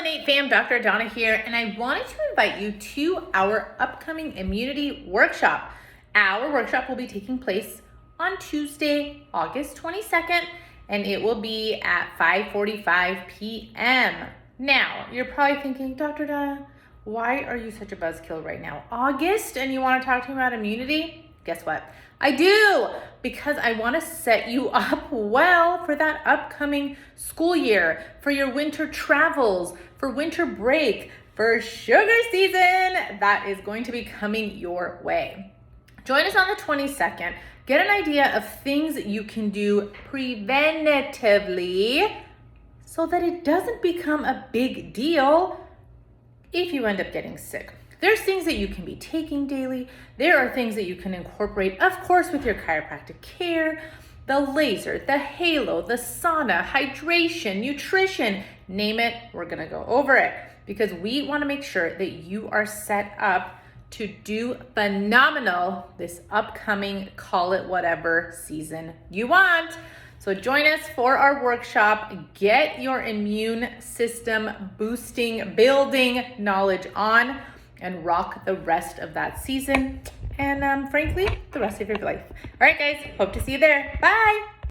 Innate Fam, Dr. Adana here, and I wanted to invite you to our upcoming immunity workshop. Our workshop will be taking place on Tuesday, August 22nd, and it will be at 5:45 p.m. Now, you're probably thinking, Dr. Adana, why are you such a buzzkill right now? August, and you want to talk to me about immunity? Guess what? I do, because I want to set you up well for that upcoming school year, for your winter travels, for winter break, for sugar season that is going to be coming your way. Join us on the 22nd. Get an idea of things that you can do preventatively so that it doesn't become a big deal if you end up getting sick. There's things that you can be taking daily. There are things that you can incorporate, of course, with your chiropractic care, the laser, the halo, the sauna, hydration, nutrition, name it, we're gonna go over it because we wanna make sure that you are set up to do phenomenal this upcoming call it whatever season you want. So join us for our workshop, get your immune system boosting, building knowledge on, and rock the rest of that season and frankly, the rest of your life. All right, guys, hope to see you there. Bye.